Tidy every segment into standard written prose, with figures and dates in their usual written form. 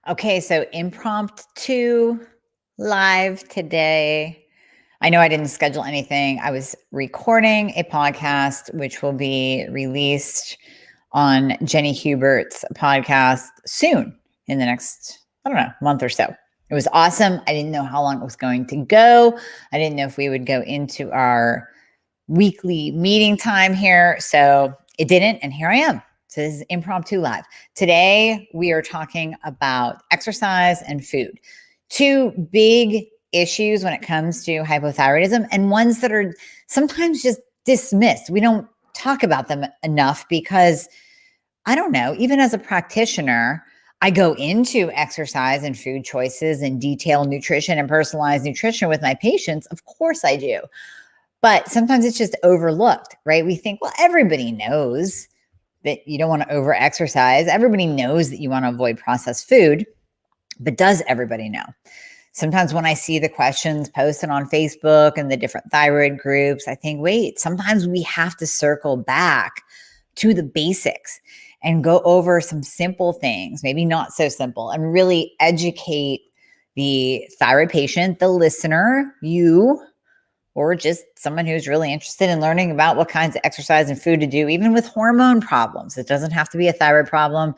Okay, so impromptu live today. I know I didn't schedule anything. I was recording a podcast, which will be released on Jenny Hubert's podcast soon in the next, month or so. It was awesome. I didn't know how long it was going to go. I didn't know if we would go into our weekly meeting time here. So it didn't. And here I am. So this is impromptu live. Today, we are talking about exercise and food. Two big issues when it comes to hypothyroidism, and ones that are sometimes just dismissed. We don't talk about them enough because, I don't know, even as a practitioner, I go into exercise and food choices and detailed nutrition and personalized nutrition with my patients. Of course I do. But sometimes it's just overlooked, right? We think, well, everybody knows that you don't want to over exercise. Everybody knows that you want to avoid processed food, but does everybody know? Sometimes when I see the questions posted on Facebook and the different thyroid groups, I think, wait, sometimes we have to circle back to the basics and go over some simple things, maybe not so simple, and really educate the thyroid patient, the listener, you, or just someone who's really interested in learning about what kinds of exercise and food to do, even with hormone problems. It doesn't have to be a thyroid problem.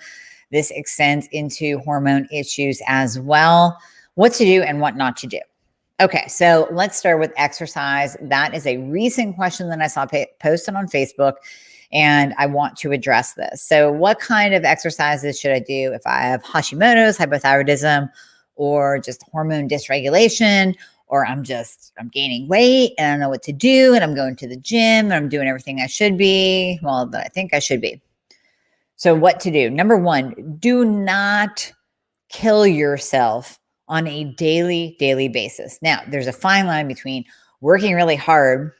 This extends into hormone issues as well, what to do and what not to do. Okay, so let's start with exercise. That is a recent question that I saw posted on Facebook, and I want to address this. So what kind of exercises should I do if I have Hashimoto's, hypothyroidism, or just hormone dysregulation, or I'm gaining weight and I don't know what to do, and I'm going to the gym and I'm doing everything I should be, well, that I think I should be. So what to do? Number one, do not kill yourself on a daily basis. Now, there's a fine line between working really hard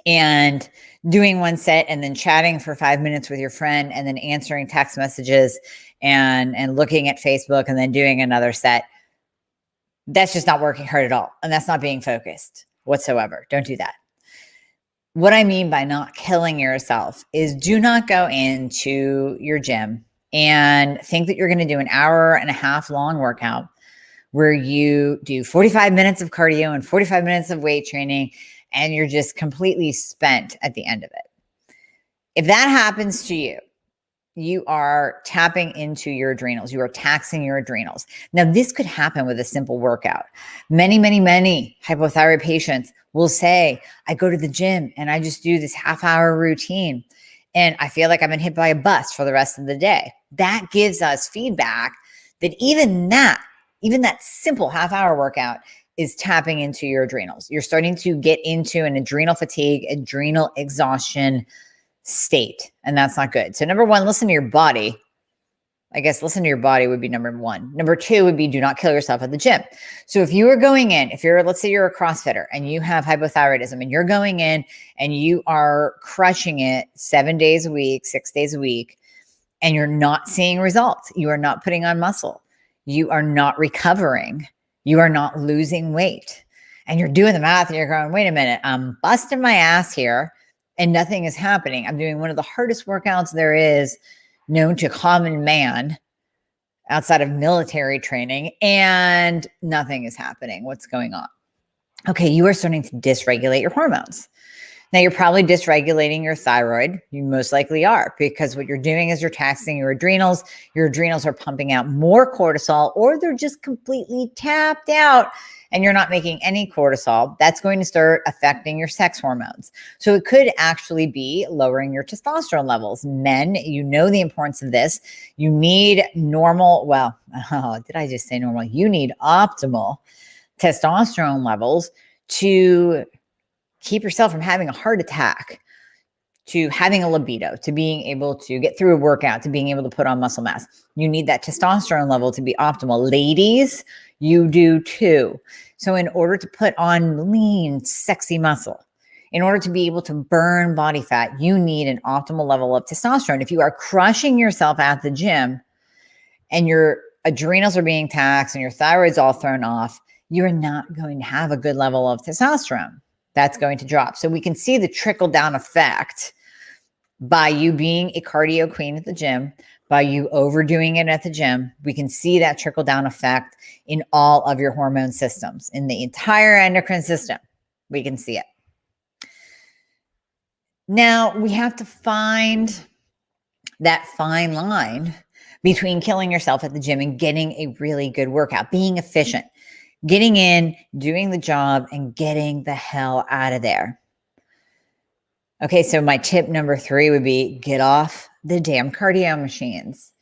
and doing one set and then chatting for 5 minutes with your friend and then answering text messages and looking at Facebook and then doing another set. That's just not working hard at all. And that's not being focused whatsoever. Don't do that. What I mean by not killing yourself is do not go into your gym and think that you're going to do an hour and a half long workout where you do 45 minutes of cardio and 45 minutes of weight training, and you're just completely spent at the end of it. If that happens to you, you are tapping into your adrenals. You are taxing your adrenals. Now, this could happen with a simple workout. Many hypothyroid patients will say, I go to the gym and I just do this half-hour routine, and I feel like I've been hit by a bus for the rest of the day. That gives us feedback that even that simple half-hour workout is tapping into your adrenals. You're starting to get into an adrenal fatigue, adrenal exhaustion state, and that's not good. So number one, listen to your body. I guess listen to your body would be number one. Number two would be do not kill yourself at the gym. So if you are going in, let's say you're a CrossFitter and you have hypothyroidism and you're going in and you are crushing it 7 days a week, 6 days a week, and you're not seeing results, you are not putting on muscle, you are not recovering, you are not losing weight, and you're doing the math and you're going, wait a minute, I'm busting my ass here and nothing is happening. I'm doing one of the hardest workouts there is known to common man outside of military training, and nothing is happening. What's going on? Okay, you are starting to dysregulate your hormones. Now, you're probably dysregulating your thyroid. You most likely are, because what you're doing is you're taxing your adrenals. Your adrenals are pumping out more cortisol, or they're just completely tapped out and you're not making any cortisol. That's going to start affecting your sex hormones. So it could actually be lowering your testosterone levels. Men, you know the importance of this. You need normal, did I just say normal? You need optimal testosterone levels to keep yourself from having a heart attack, to having a libido, to being able to get through a workout, to being able to put on muscle mass. You need that testosterone level to be optimal. Ladies, you do too. So in order to put on lean, sexy muscle, in order to be able to burn body fat, you need an optimal level of testosterone. If you are crushing yourself at the gym and your adrenals are being taxed and your thyroid's all thrown off, you're not going to have a good level of testosterone. That's going to drop. So we can see the trickle down effect by you being a cardio queen at the gym, by you overdoing it at the gym. We can see that trickle down effect in all of your hormone systems, in the entire endocrine system. We can see it. Now, we have to find that fine line between killing yourself at the gym and getting a really good workout, being efficient, getting in, doing the job, and getting the hell out of there. Okay, so my tip number 3 would be get off the damn cardio machines.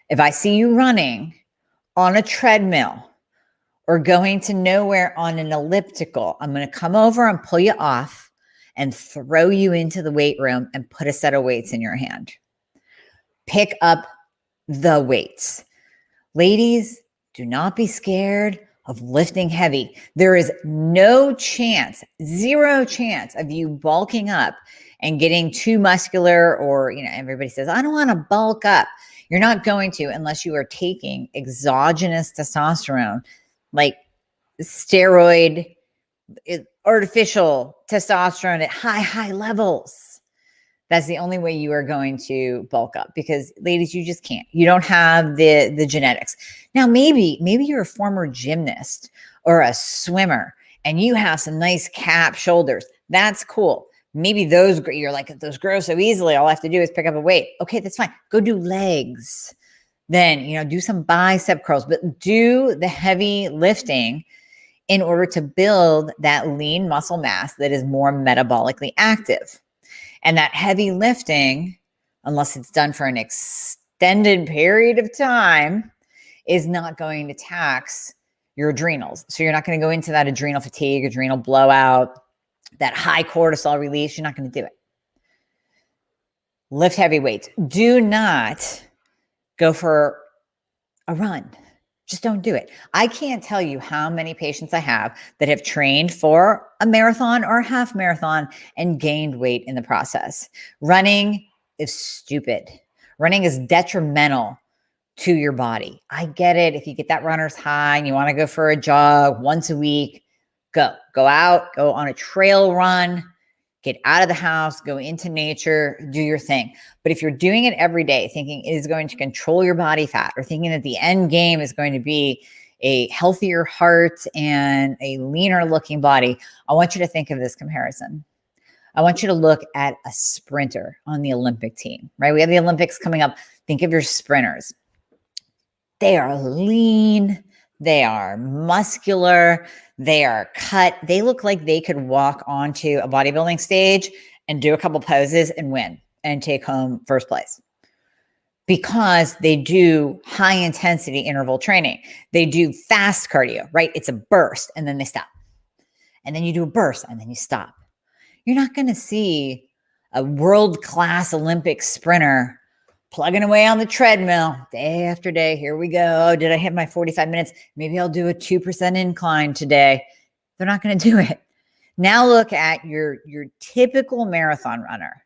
If I see you running on a treadmill or going to nowhere on an elliptical, I'm going to come over and pull you off and throw you into the weight room and put a set of weights in your hand. Pick up the weights. Ladies, do not be scared of lifting heavy. There is no chance, 0 chance of you bulking up and getting too muscular, or, everybody says, I don't want to bulk up. You're not going to unless you are taking exogenous testosterone, like steroid, artificial testosterone at high levels. That's the only way you are going to bulk up, because ladies, you just can't. You don't have the genetics. Now, maybe you're a former gymnast or a swimmer and you have some nice cap shoulders. That's cool. Maybe you're like, those grow so easily. All I have to do is pick up a weight. Okay, that's fine. Go do legs. Then, do some bicep curls, but do the heavy lifting in order to build that lean muscle mass that is more metabolically active. And that heavy lifting, unless it's done for an extended period of time, is not going to tax your adrenals. So you're not going to go into that adrenal fatigue, adrenal blowout, that high cortisol release. You're not going to do it. Lift heavy weights. Do not go for a run. Just don't do it. I can't tell you how many patients I have that have trained for a marathon or a half marathon and gained weight in the process. Running is stupid. Running is detrimental to your body. I get it. If you get that runner's high and you want to go for a jog once a week, go out, go on a trail run, get out of the house, go into nature, do your thing. But if you're doing it every day, thinking it is going to control your body fat, or thinking that the end game is going to be a healthier heart and a leaner looking body, I want you to think of this comparison. I want you to look at a sprinter on the Olympic team, right? We have the Olympics coming up. Think of your sprinters. They are lean. They are muscular. They are cut. They look like they could walk onto a bodybuilding stage and do a couple poses and win and take home first place, because they do high intensity interval training. They do fast cardio, right? It's a burst and then they stop. And then you do a burst and then you stop. You're not going to see a world-class Olympic sprinter plugging away on the treadmill day after day. Here we go. Oh, did I hit my 45 minutes? Maybe I'll do a 2% incline today. They're not going to do it. Now look at your typical marathon runner.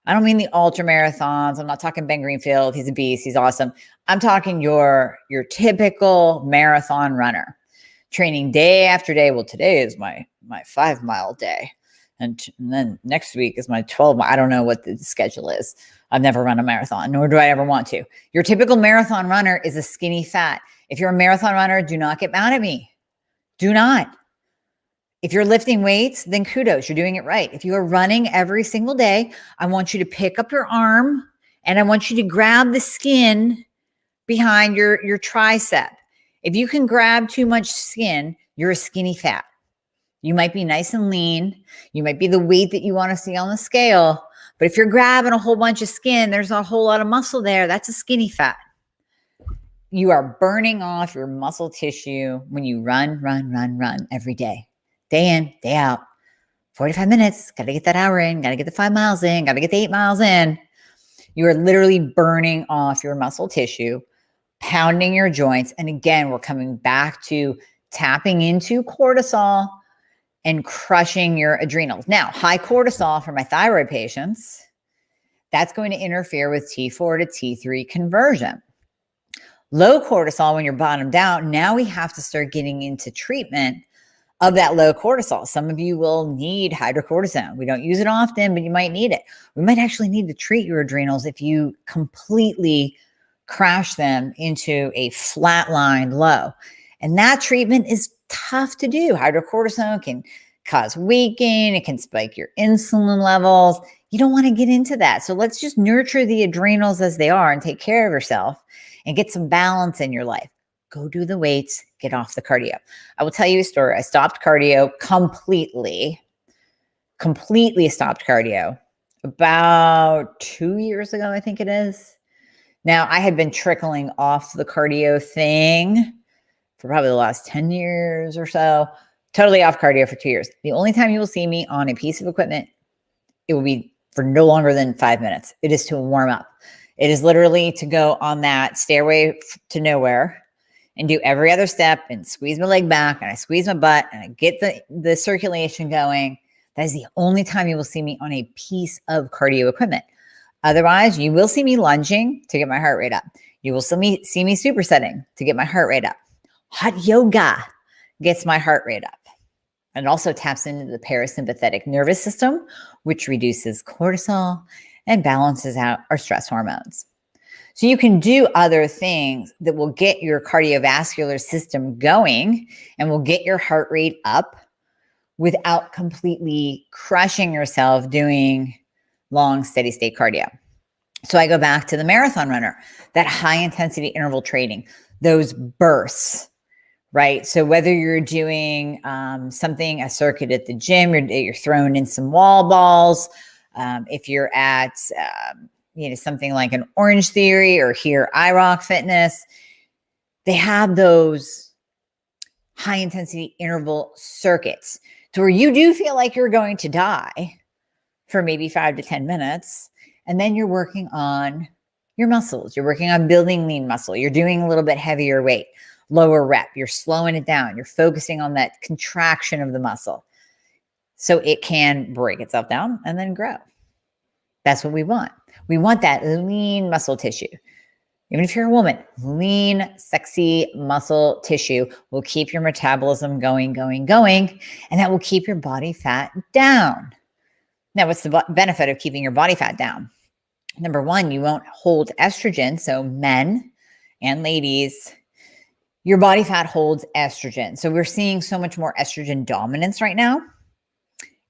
I don't mean the ultra marathons. I'm not talking Ben Greenfield. He's a beast. He's awesome. I'm talking your typical marathon runner training day after day. Well, today is my 5 mile day. And then next week is my 12 mile. I don't know what the schedule is. I've never run a marathon, nor do I ever want to. Your typical marathon runner is a skinny fat. If you're a marathon runner, do not get mad at me. Do not. If you're lifting weights, then kudos, you're doing it right. If you are running every single day, I want you to pick up your arm and I want you to grab the skin behind your tricep. If you can grab too much skin, you're a skinny fat. You might be nice and lean. You might be the weight that you want to see on the scale. But if you're grabbing a whole bunch of skin, there's a whole lot of muscle there. That's a skinny fat. You are burning off your muscle tissue when you run every day. Day in, day out. 45 minutes. Got to get that hour in. Got to get the 5 miles in. Got to get the 8 miles in. You are literally burning off your muscle tissue, pounding your joints. And again, we're coming back to tapping into cortisol and crushing your adrenals. Now, high cortisol for my thyroid patients, that's going to interfere with T4 to T3 conversion. Low cortisol, when you're bottomed out, now we have to start getting into treatment of that low cortisol. Some of you will need hydrocortisone. We don't use it often, but you might need it. We might actually need to treat your adrenals if you completely crash them into a flatlined low. And that treatment is tough to do. Hydrocortisone can cause weight gain. It can spike your insulin levels. You don't want to get into that. So let's just nurture the adrenals as they are and take care of yourself and get some balance in your life. Go do the weights, get off the cardio. I will tell you a story. I stopped cardio completely stopped cardio about 2 years ago, I think it is. Now, I had been trickling off the cardio thing for probably the last 10 years or so, totally off cardio for 2 years. The only time you will see me on a piece of equipment, it will be for no longer than 5 minutes. It is to warm up. It is literally to go on that stairway to nowhere and do every other step and squeeze my leg back and I squeeze my butt and I get the circulation going. That is the only time you will see me on a piece of cardio equipment. Otherwise, you will see me lunging to get my heart rate up. You will see me supersetting to get my heart rate up. Hot yoga gets my heart rate up. And it also taps into the parasympathetic nervous system, which reduces cortisol and balances out our stress hormones. So you can do other things that will get your cardiovascular system going and will get your heart rate up without completely crushing yourself doing long, steady state cardio. So I go back to the marathon runner, that high intensity interval training, those bursts, right? So whether you're doing a circuit at the gym, you're throwing in some wall balls. If you're at something like an Orange Theory or here iRock Fitness, they have those high intensity interval circuits to where you do feel like you're going to die for maybe 5 to 10 minutes. And then you're working on your muscles. You're working on building lean muscle. You're doing a little bit heavier weight, lower rep. You're slowing it down. You're focusing on that contraction of the muscle so it can break itself down and then grow. That's what we want. We want that lean muscle tissue. Even if you're a woman, lean, sexy muscle tissue will keep your metabolism going, and that will keep your body fat down. Now, what's the benefit of keeping your body fat down? Number one, you won't hold estrogen. So men and ladies, your body fat holds estrogen. So we're seeing so much more estrogen dominance right now.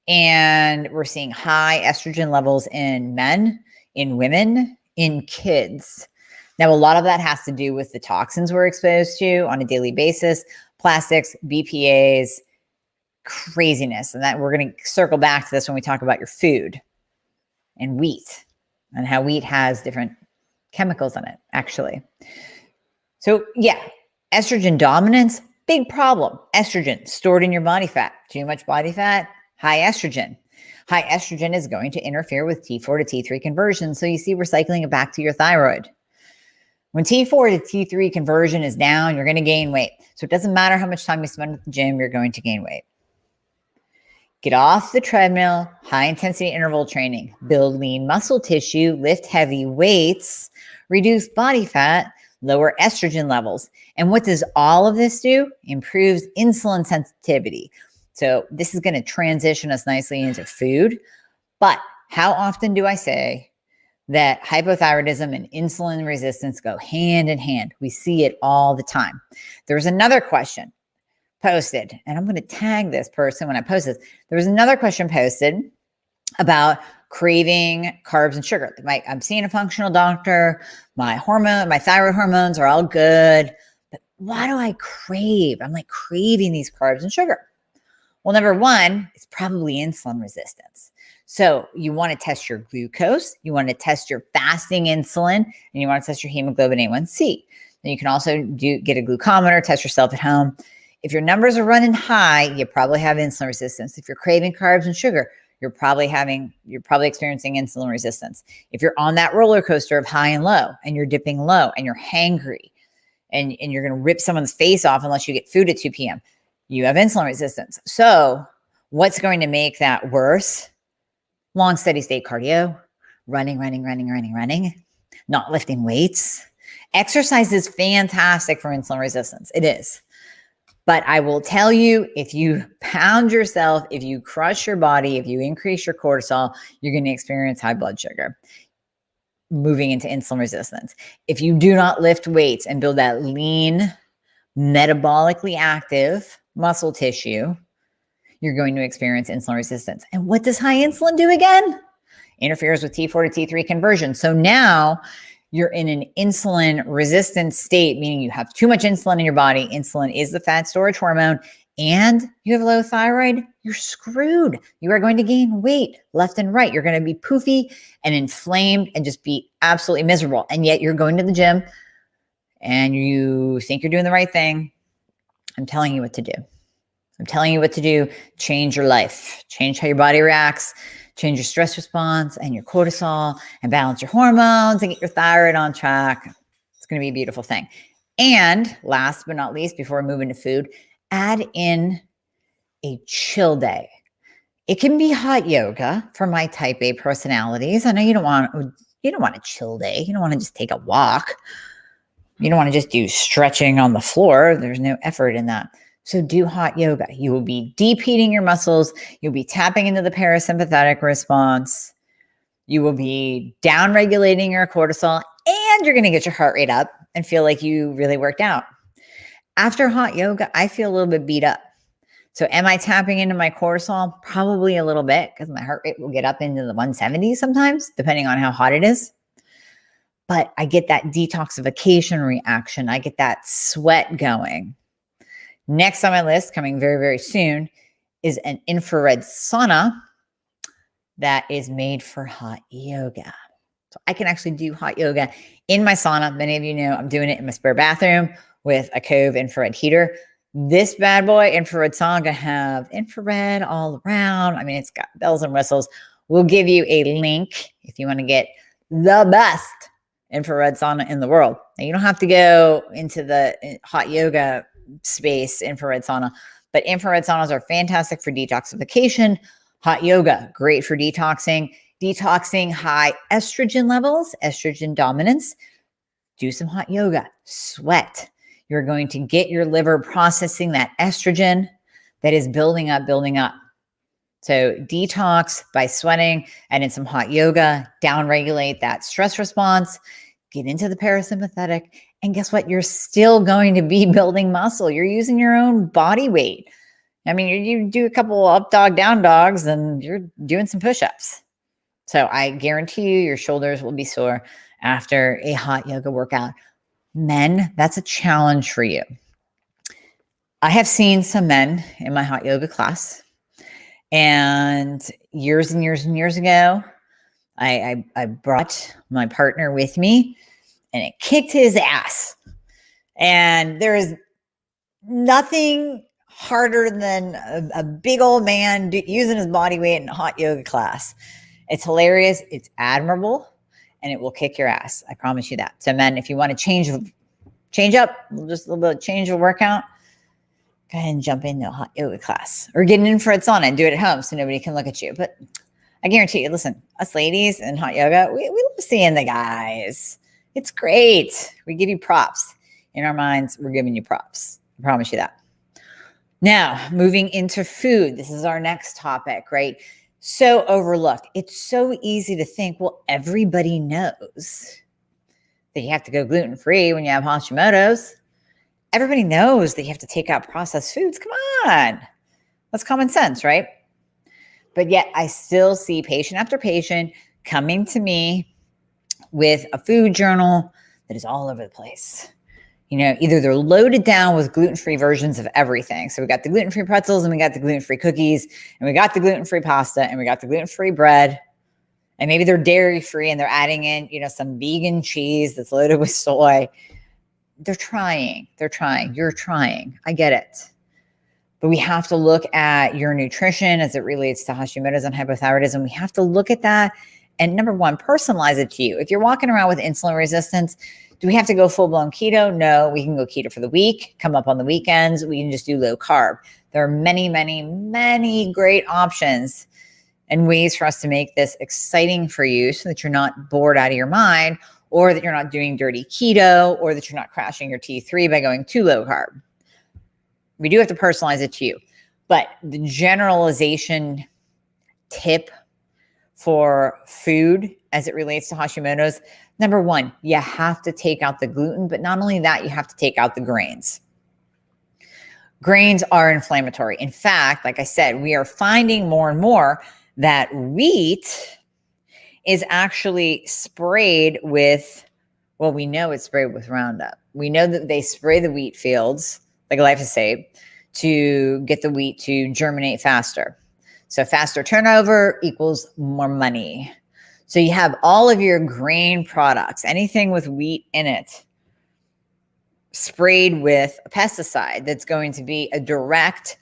And we're seeing high estrogen levels in men, in women, in kids. Now, a lot of that has to do with the toxins we're exposed to on a daily basis, plastics, BPAs, craziness. And that we're going to circle back to this when we talk about your food and wheat and how wheat has different chemicals in it, actually. So yeah, estrogen dominance, big problem. Estrogen stored in your body fat. Too much body fat, high estrogen. High estrogen is going to interfere with T4 to T3 conversion. So you see, we're cycling it back to your thyroid. When T4 to T3 conversion is down, you're going to gain weight. So it doesn't matter how much time you spend at the gym, you're going to gain weight. Get off the treadmill, high intensity interval training, build lean muscle tissue, lift heavy weights, reduce body fat, lower estrogen levels. And what does all of this do? Improves insulin sensitivity. So this is going to transition us nicely into food. But how often do I say that hypothyroidism and insulin resistance go hand in hand? We see it all the time. There's another question posted, and I'm going to tag this person when I post this. There was another question posted about craving carbs and sugar. I'm seeing a functional doctor. My thyroid hormones are all good, but why do I crave? I'm like craving these carbs and sugar. Well, number one, it's probably insulin resistance. So you want to test your glucose, you want to test your fasting insulin, and you want to test your hemoglobin A1C. Then you can also get a glucometer, test yourself at home. If your numbers are running high, you probably have insulin resistance. If you're craving carbs and sugar, you're probably experiencing insulin resistance. If you're on that roller coaster of high and low, and you're dipping low, and you're hangry, and you're going to rip someone's face off unless you get food at 2 p.m., you have insulin resistance. So what's going to make that worse? Long, steady state cardio, running, not lifting weights. Exercise is fantastic for insulin resistance. It is. But I will tell you, if you pound yourself, if you crush your body, if you increase your cortisol, you're going to experience high blood sugar. moving into insulin resistance. If you do not lift weights and build that lean, metabolically active muscle tissue, you're going to experience insulin resistance. And what does high insulin do again? Interferes with T4 to T3 conversion. So now you're in an insulin resistant state, meaning you have too much insulin in your body. Insulin is the fat storage hormone, and you have low thyroid. You're screwed. You are going to gain weight left and right. You're going to be poofy and inflamed and just be absolutely miserable. And yet you're going to the gym and you think you're doing the right thing. I'm telling you what to do. I'm telling you what to do. Change your life. Change how your body reacts. Change your stress response and your cortisol and balance your hormones and get your thyroid on track. It's going to be a beautiful thing. And last but not least, before we move into food, add in a chill day. It can be hot yoga for my type A personalities. I know you don't want a chill day. You don't want to just take a walk. You don't want to just do stretching on the floor. There's no effort in that. So do hot yoga. You will be deep heating your muscles. You'll be tapping into the parasympathetic response. You will be down regulating your cortisol, and you're going to get your heart rate up and feel like you really worked out. After hot yoga, I feel a little bit beat up. So am I tapping into my cortisol? Probably a little bit, because my heart rate will get up into the 170s sometimes, depending on how hot it is. But I get that detoxification reaction. I get that sweat going. Next on my list, coming very, very soon, is an infrared sauna that is made for hot yoga. So I can actually do hot yoga in my sauna. Many of you know I'm doing it in my spare bathroom with a Cove infrared heater. This bad boy, infrared sauna, gonna have infrared all around. I mean, it's got bells and whistles. We'll give you a link if you want to get the best infrared sauna in the world. Now, you don't have to go into the hot yoga space, infrared sauna, but infrared saunas are fantastic for detoxification. Hot yoga, great for detoxing high estrogen levels, estrogen dominance. Do some hot yoga, sweat. You're going to get your liver processing that estrogen that is building up. So detox by sweating and in some hot yoga, downregulate that stress response, get into the parasympathetic. And guess what? You're still going to be building muscle. You're using your own body weight. I mean, you do a couple up dog, down dogs, and you're doing some push-ups. So I guarantee you your shoulders will be sore after a hot yoga workout. Men, that's a challenge for you. I have seen some men in my hot yoga class, and years and years and years ago, I brought my partner with me, and it kicked his ass. And there is nothing harder than a big old man using his body weight in a hot yoga class. It's hilarious. It's admirable, and it will kick your ass. I promise you that. So men, if you want to change up, just a little bit of change of workout, go ahead and jump into a hot yoga class or get an infrared sauna and do it at home so nobody can look at you. But I guarantee you, listen, us ladies in hot yoga, we love seeing the guys. It's great. We give you props. In our minds, we're giving you props. I promise you that. Now, moving into food. This is our next topic, right? So overlooked. It's so easy to think, well, everybody knows that you have to go gluten-free when you have Hashimoto's. Everybody knows that you have to take out processed foods. Come on. That's common sense, right? But yet I still see patient after patient coming to me with a food journal that is all over the place. You know, either they're loaded down with gluten-free versions of everything. So we got the gluten-free pretzels, and we got the gluten-free cookies, and we got the gluten-free pasta, and we got the gluten-free bread. And maybe they're dairy-free and they're adding in, some vegan cheese that's loaded with soy. They're trying. You're trying. I get it. But we have to look at your nutrition as it relates to Hashimoto's and hypothyroidism. We have to look at that and, number one, personalize it to you. If you're walking around with insulin resistance, do we have to go full-blown keto? No, we can go keto for the week, come up on the weekends. We can just do low carb. There are many, many, many great options and ways for us to make this exciting for you so that you're not bored out of your mind, or that you're not doing dirty keto, or that you're not crashing your T3 by going too low carb. We do have to personalize it to you. But the generalization tip for food as it relates to Hashimoto's. Number one, you have to take out the gluten, but not only that, you have to take out the grains. Grains are inflammatory. In fact, like I said, we are finding more and more that wheat is actually sprayed with, well, we know it's sprayed with Roundup. We know that they spray the wheat fields, like glyphosate, to get the wheat to germinate faster. So faster turnover equals more money. So you have all of your grain products, anything with wheat in it, sprayed with a pesticide that's going to be a direct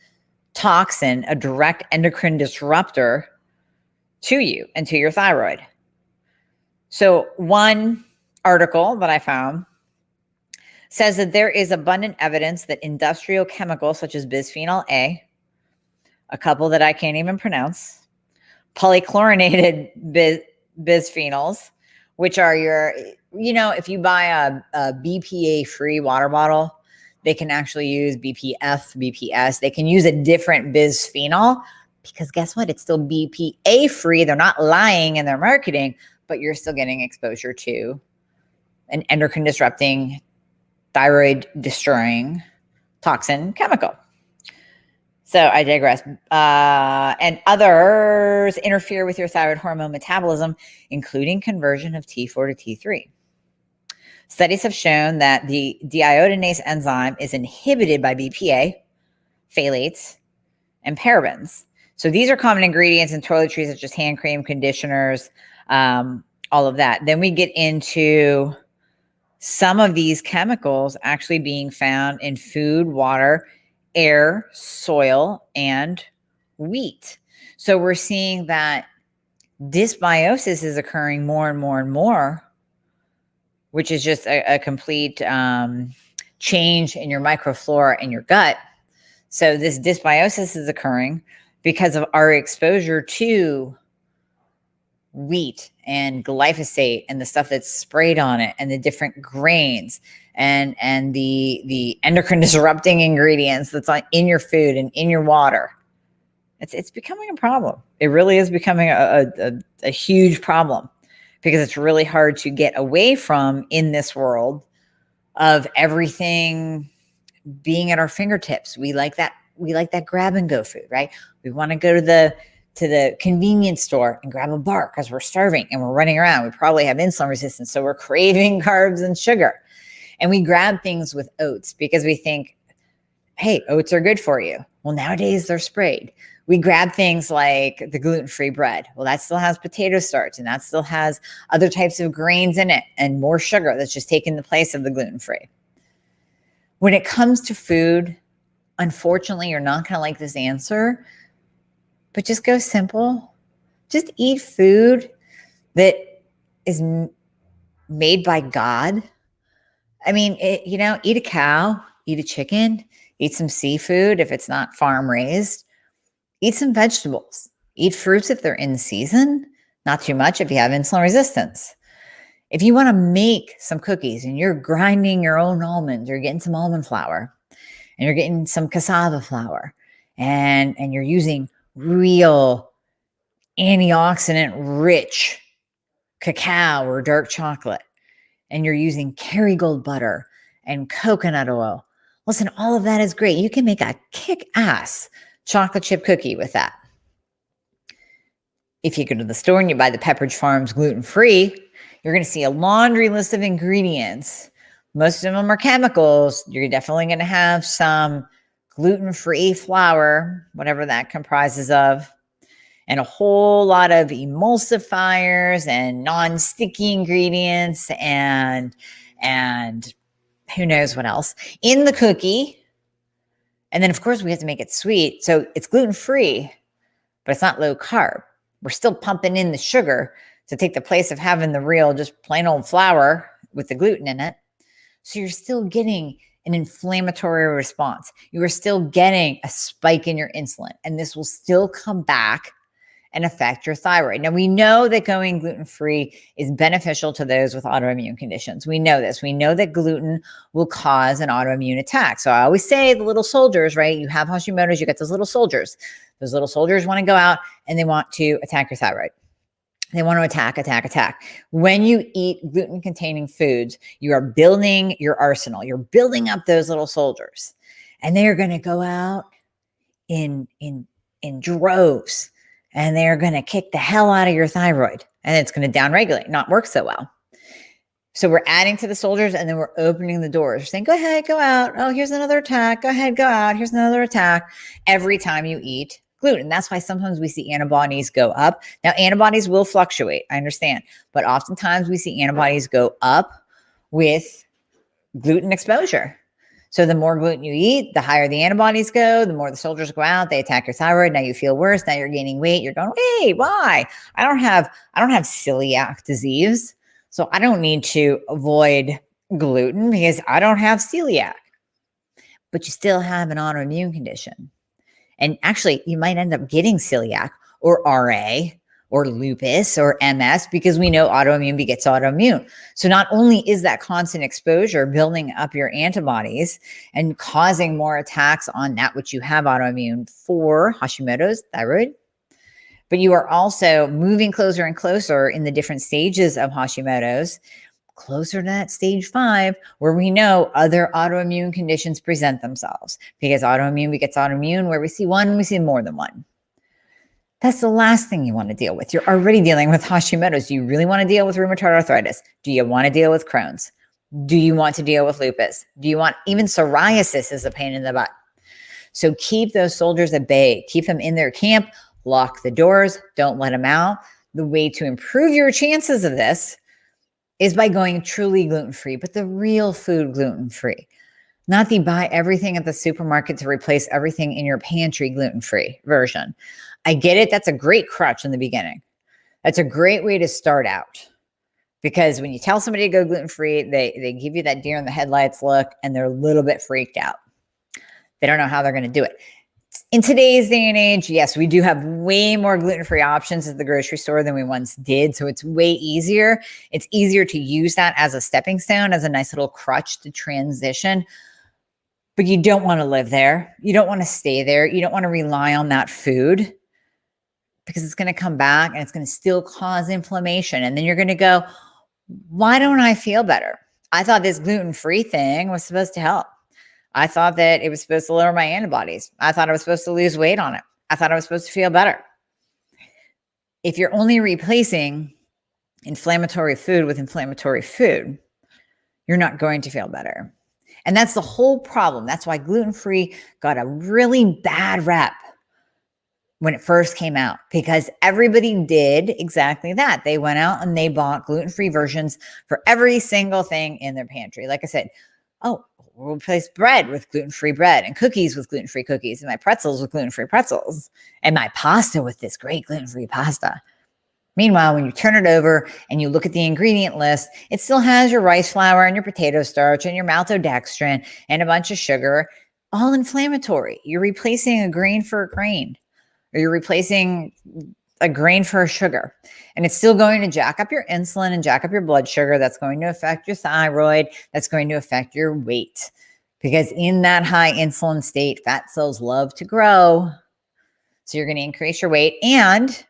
toxin, a direct endocrine disruptor to you and to your thyroid. So one article that I found says that there is abundant evidence that industrial chemicals such as bisphenol A, a couple that I can't even pronounce, polychlorinated bisphenols, which are your, if you buy a BPA-free water bottle, they can actually use BPF, BPS. They can use a different bisphenol because guess what? It's still BPA-free. They're not lying in their marketing, but you're still getting exposure to an endocrine disrupting, thyroid destroying toxin chemical. So I digress. And others interfere with your thyroid hormone metabolism, including conversion of T4 to T3. Studies have shown that the deiodinase enzyme is inhibited by BPA, phthalates, and parabens. So these are common ingredients in toiletries such as hand cream, conditioners, all of that. Then we get into some of these chemicals actually being found in food, water, air, soil, and wheat. So we're seeing that dysbiosis is occurring more and more and more, which is just a complete change in your microflora in your gut. So this dysbiosis is occurring because of our exposure to wheat and glyphosate and the stuff that's sprayed on it and the different grains and the endocrine disrupting ingredients that's in your food and in your water. It's becoming a problem. It really is becoming a huge problem because it's really hard to get away from in this world of everything being at our fingertips. We like that grab and go food, right? We want to go to the convenience store and grab a bar because we're starving and we're running around. We probably have insulin resistance, so we're craving carbs and sugar. And we grab things with oats because we think, hey, oats are good for you. Well, nowadays they're sprayed. We grab things like the gluten-free bread. Well, that still has potato starch and that still has other types of grains in it and more sugar that's just taking the place of the gluten-free. When it comes to food, unfortunately, you're not going to like this answer, but just go simple. Just eat food that is made by God. I mean, eat a cow, eat a chicken, eat some seafood if it's not farm raised, eat some vegetables, eat fruits if they're in season, not too much if you have insulin resistance. If you want to make some cookies and you're grinding your own almonds, you're getting some almond flour and you're getting some cassava flour and you're using real antioxidant rich cacao or dark chocolate, and you're using Kerrygold butter and coconut oil. Listen, all of that is great. You can make a kick-ass chocolate chip cookie with that. If you go to the store and you buy the Pepperidge Farms gluten-free, you're going to see a laundry list of ingredients. Most of them are chemicals. You're definitely going to have some gluten-free flour, whatever that comprises of, and a whole lot of emulsifiers and non-sticky ingredients and who knows what else in the cookie. And then, of course, we have to make it sweet. So it's gluten-free, but it's not low carb. We're still pumping in the sugar to take the place of having the real, just plain old flour with the gluten in it. So you're still getting an inflammatory response. You are still getting a spike in your insulin, and this will still come back and affect your thyroid. Now, we know that going gluten-free is beneficial to those with autoimmune conditions. We know this. We know that gluten will cause an autoimmune attack. So I always say the little soldiers, right? You have Hashimoto's, you got those little soldiers. Those little soldiers want to go out and they want to attack your thyroid. They want to attack, attack, attack. When you eat gluten-containing foods, you are building your arsenal. You're building up those little soldiers. And they are going to go out in droves, and they're going to kick the hell out of your thyroid, and it's going to downregulate, not work so well. So we're adding to the soldiers, and then we're opening the doors. We're saying, go ahead, go out. Oh, here's another attack. Go ahead, go out. Here's another attack. Every time you eat gluten. That's why sometimes we see antibodies go up. Now, antibodies will fluctuate, I understand, but oftentimes we see antibodies go up with gluten exposure. So the more gluten you eat, the higher the antibodies go, the more the soldiers go out, they attack your thyroid. Now you feel worse. Now you're gaining weight. You're going, wait, why? I don't have celiac disease. So I don't need to avoid gluten because I don't have celiac. But you still have an autoimmune condition. And actually, you might end up getting celiac or RA or lupus or MS because we know autoimmune begets autoimmune. So not only is that constant exposure building up your antibodies and causing more attacks on that which you have autoimmune for Hashimoto's thyroid, but you are also moving closer and closer in the different stages of Hashimoto's, closer to that stage 5, where we know other autoimmune conditions present themselves, because autoimmune begets autoimmune. Where we see one, we see more than one. That's the last thing you want to deal with. You're already dealing with Hashimoto's. Do you really want to deal with rheumatoid arthritis? Do you want to deal with Crohn's? Do you want to deal with lupus? Do you want, even psoriasis is a pain in the butt. So keep those soldiers at bay. Keep them in their camp. Lock the doors. Don't let them out. The way to improve your chances of this is by going truly gluten-free, but the real food gluten-free. Not the buy everything at the supermarket to replace everything in your pantry gluten-free version. I get it. That's a great crutch in the beginning. That's a great way to start out. Because when you tell somebody to go gluten-free, they give you that deer in the headlights look, and they're a little bit freaked out. They don't know how they're going to do it. In today's day and age, yes, we do have way more gluten-free options at the grocery store than we once did. So it's way easier. It's easier to use that as a stepping stone, as a nice little crutch to transition. But you don't want to live there. You don't want to stay there. You don't want to rely on that food, because it's going to come back and it's going to still cause inflammation. And then you're going to go, why don't I feel better? I thought this gluten-free thing was supposed to help. I thought that it was supposed to lower my antibodies. I thought I was supposed to lose weight on it. I thought I was supposed to feel better. If you're only replacing inflammatory food with inflammatory food, you're not going to feel better. And that's the whole problem. That's why gluten-free got a really bad rep when it first came out, because everybody did exactly that. They went out and they bought gluten-free versions for every single thing in their pantry. Like I said, oh, we'll replace bread with gluten-free bread, and cookies with gluten-free cookies, and my pretzels with gluten-free pretzels, and my pasta with this great gluten-free pasta. Meanwhile, when you turn it over and you look at the ingredient list, it still has your rice flour and your potato starch and your maltodextrin and a bunch of sugar, all inflammatory. You're replacing a grain for a grain, or you're replacing a grain for a sugar. And it's still going to jack up your insulin and jack up your blood sugar. That's going to affect your thyroid. That's going to affect your weight. Because in that high insulin state, fat cells love to grow. So you're going to increase your weight, and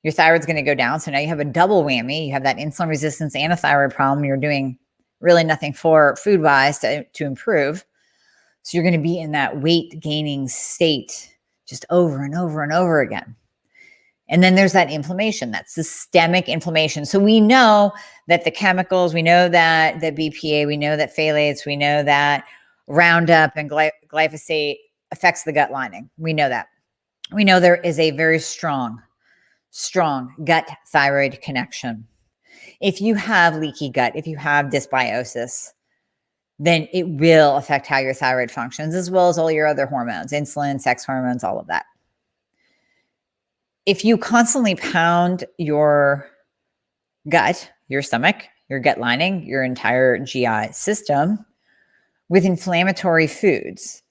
your thyroid's going to go down. So now you have a double whammy. You have that insulin resistance and a thyroid problem. You're doing really nothing for food-wise to improve. So you're going to be in that weight gaining state just over and over and over again. And then there's that inflammation, that systemic inflammation. So we know that the chemicals, we know that the BPA, we know that phthalates, we know that Roundup and glyphosate affects the gut lining. We know that. We know there is a very strong gut thyroid connection. If you have leaky gut, if you have dysbiosis, then it will affect how your thyroid functions, as well as all your other hormones, insulin, sex hormones, all of that. If you constantly pound your gut, your stomach, your gut lining, your entire GI system with inflammatory foods,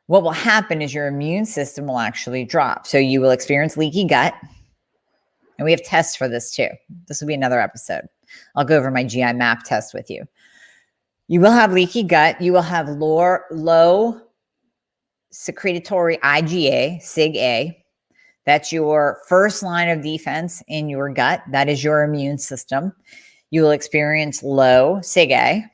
what will happen is your immune system will actually drop. So you will experience leaky gut. And we have tests for this too. This will be another episode. I'll go over my GI map test with you. You will have leaky gut. You will have low secretory IgA, SIG-A. That's your first line of defense in your gut. That is your immune system. You will experience low SIG-A.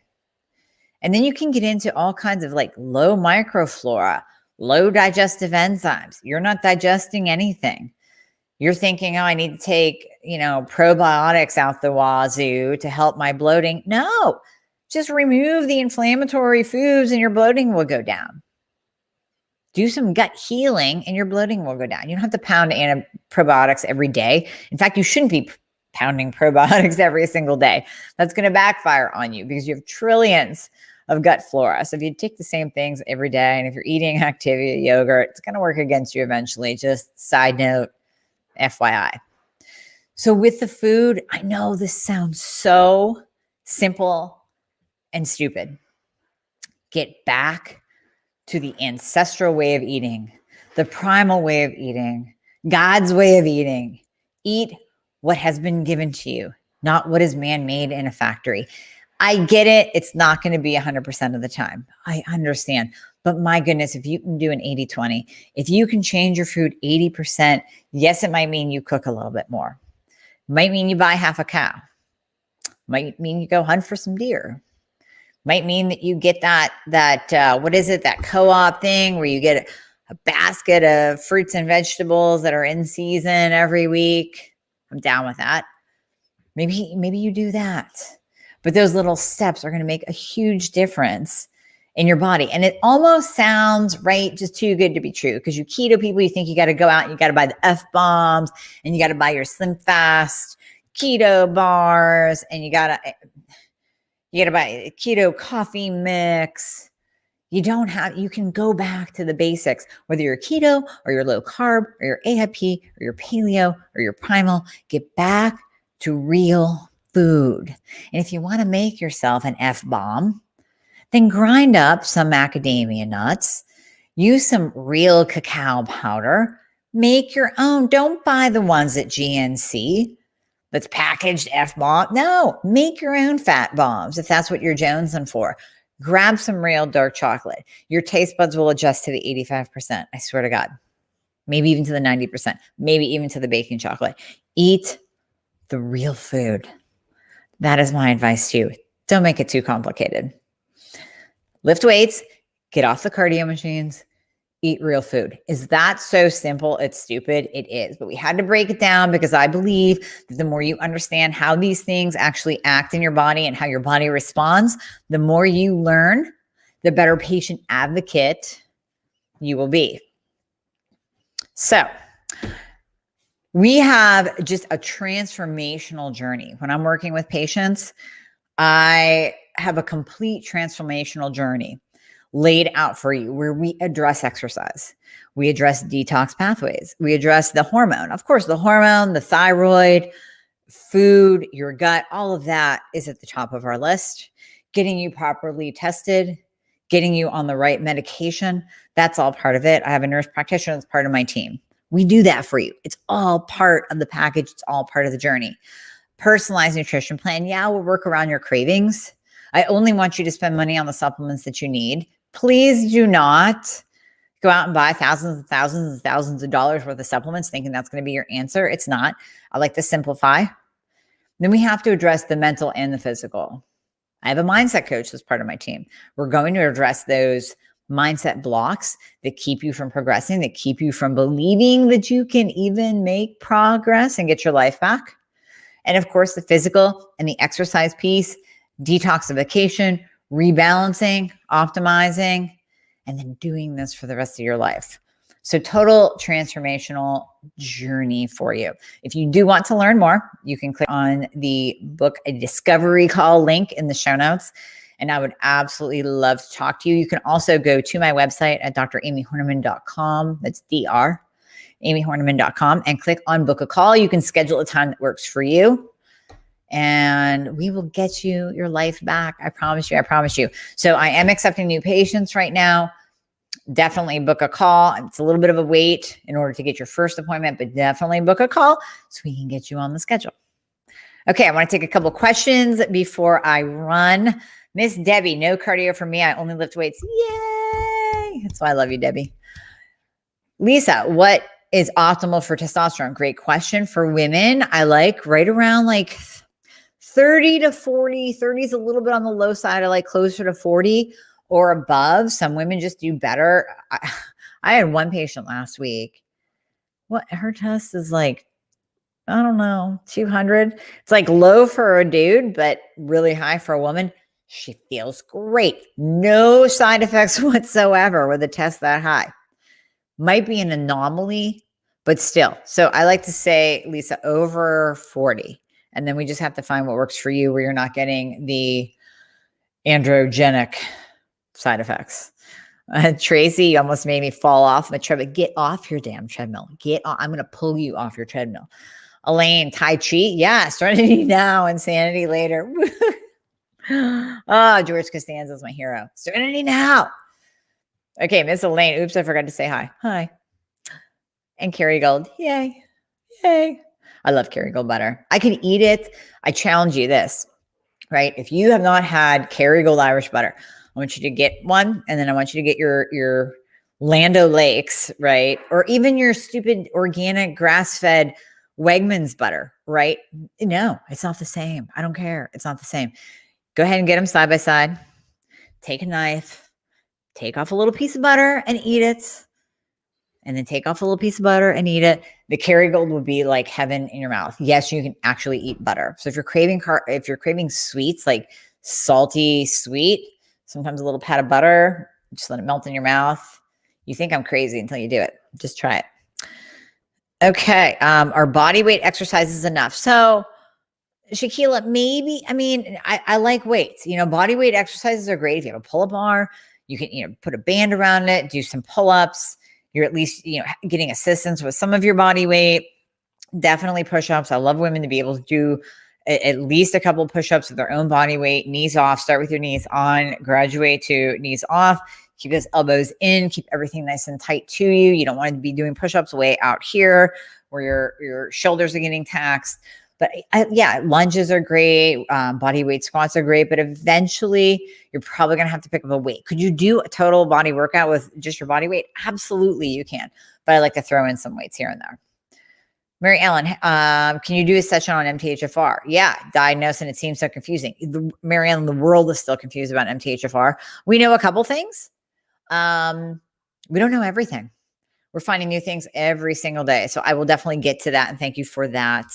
And then you can get into all kinds of like low microflora, low digestive enzymes. You're not digesting anything. You're thinking, oh, I need to take, probiotics out the wazoo to help my bloating. No, just remove the inflammatory foods and your bloating will go down. Do some gut healing and your bloating will go down. You don't have to pound probiotics every day. In fact, you shouldn't be pounding probiotics every single day. That's going to backfire on you because you have trillions of gut flora. So if you take the same things every day, and if you're eating Activia yogurt, it's going to work against you eventually. Just side note, FYI. So with the food, I know this sounds so simple and stupid. Get back to the ancestral way of eating, the primal way of eating, God's way of eating. Eat what has been given to you, not what is man-made in a factory. I get it. It's not going to be 100% of the time. I understand. But my goodness, if you can do an 80-20, if you can change your food 80%, yes, it might mean you cook a little bit more. Might mean you buy half a cow. Might mean you go hunt for some deer. Might mean that you get that co-op thing where you get a basket of fruits and vegetables that are in season every week. I'm down with that. Maybe you do that. But those little steps are going to make a huge difference in your body. And it almost sounds right, just too good to be true. Because you keto people, you think you got to go out and you got to buy the F-bombs and you got to buy your Slim Fast keto bars and you got to buy a keto coffee mix. You can go back to the basics, whether you're keto or you're low carb or you're AIP or you're paleo or you're primal, get back to real food. And if you want to make yourself an F-bomb, then grind up some macadamia nuts, use some real cacao powder, make your own. Don't buy the ones at GNC that's packaged F-bomb. No, make your own fat bombs if that's what you're jonesing for. Grab some real dark chocolate. Your taste buds will adjust to the 85%. I swear to God. Maybe even to the 90%. Maybe even to the baking chocolate. Eat the real food. That is my advice to you. Don't make it too complicated. Lift weights, get off the cardio machines, eat real food. Is that so simple? It's stupid. It is. But we had to break it down because I believe that the more you understand how these things actually act in your body and how your body responds, the more you learn, the better patient advocate you will be. So we have just a transformational journey. When I'm working with patients, I have a complete transformational journey laid out for you where we address exercise. We address detox pathways. We address the hormone. Of course, the hormone, the thyroid, food, your gut, all of that is at the top of our list. Getting you properly tested, getting you on the right medication, that's all part of it. I have a nurse practitioner that's part of my team. We do that for you. It's all part of the package. It's all part of the journey. Personalized nutrition plan. Yeah, we'll work around your cravings. I only want you to spend money on the supplements that you need. Please do not go out and buy thousands and thousands and thousands of dollars worth of supplements thinking that's going to be your answer. It's not. I like to simplify. Then we have to address the mental and the physical. I have a mindset coach that's part of my team. We're going to address those mindset blocks that keep you from progressing, that keep you from believing that you can even make progress and get your life back. And of course, the physical and the exercise piece, detoxification, rebalancing, optimizing, and then doing this for the rest of your life. So total transformational journey for you. If you do want to learn more, you can click on the book a discovery call link in the show notes. And I would absolutely love to talk to you. You can also go to my website at dramiehornaman.com. That's dramiehornaman.com and click on book a call. You can schedule a time that works for you. And we will get you your life back. I promise you. I promise you. So I am accepting new patients right now. Definitely book a call. It's a little bit of a wait in order to get your first appointment, but definitely book a call so we can get you on the schedule. Okay, I want to take a couple questions before I run. Miss Debbie, no cardio for me. I only lift weights. Yay! That's why I love you, Debbie. Lisa, what is optimal for testosterone? Great question. For women, I like right around like 30 to 40. 30 is a little bit on the low side. I like closer to 40 or above. Some women just do better. I had one patient last week. What her test is like, I don't know, 200. It's like low for a dude, but really high for a woman. She feels great. No side effects whatsoever with a test that high. Might be an anomaly, but still. So I like to say, Lisa, over 40. And then we just have to find what works for you where you're not getting the androgenic side effects. Tracy, you almost made me fall off my treadmill. Get off your damn treadmill. Get off. I'm going to pull you off your treadmill. Elaine, Tai Chi. Yeah, Serenity now, insanity later. Oh, George Costanza is my hero. Serenity now. Okay, Miss Elaine. Oops, I forgot to say hi. Hi. And Kerrygold. Yay. Yay. I love Kerrygold butter. I can eat it. I challenge you this, right? If you have not had Kerrygold Irish butter, I want you to get one, and then I want you to get your Land O'Lakes, right? Or even your stupid organic grass-fed Wegmans butter, right? No, it's not the same. I don't care. It's not the same. Go ahead and get them side by side. Take a knife, take off a little piece of butter and eat it. And then take off a little piece of butter and eat it. The Kerrygold would be like heaven in your mouth. Yes, you can actually eat butter. So if you're craving sweets, like salty sweet, sometimes a little pat of butter, just let it melt in your mouth. You think I'm crazy until you do it. Just try it. Okay. Are body weight exercises enough? So Shaquila, maybe, I like weights, body weight exercises are great. If you have a pull-up bar, you can, put a band around it, do some pull-ups. You're at least, getting assistance with some of your body weight. Definitely push-ups. I love women to be able to do at least a couple of push-ups with their own body weight, knees off, start with your knees on, graduate to knees off, keep those elbows in, keep everything nice and tight to you. You don't want to be doing push-ups way out here where your shoulders are getting taxed. But lunges are great. Body weight squats are great, but eventually you're probably going to have to pick up a weight. Could you do a total body workout with just your body weight? Absolutely, you can. But I like to throw in some weights here and there. Mary Ellen, can you do a session on MTHFR? Yeah, diagnose, and it seems so confusing. Mary Ellen, the world is still confused about MTHFR. We know a couple things. We don't know everything. We're finding new things every single day. So I will definitely get to that, and thank you for that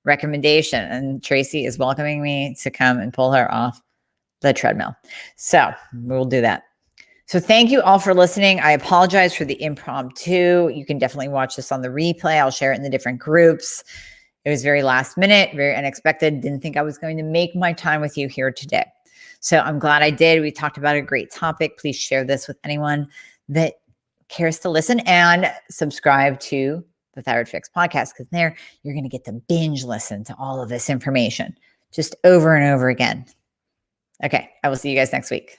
recommendation. And Tracy is welcoming me to come and pull her off the treadmill. So we'll do that. So thank you all for listening. I apologize for the impromptu. You can definitely watch this on the replay. I'll share it in the different groups. It was very last minute, very unexpected. Didn't think I was going to make my time with you here today. So I'm glad I did. We talked about a great topic. Please share this with anyone that cares to listen, and subscribe to the Thyroid Fix podcast, because there you're going to get to binge listen to all of this information just over and over again. Okay, I will see you guys next week.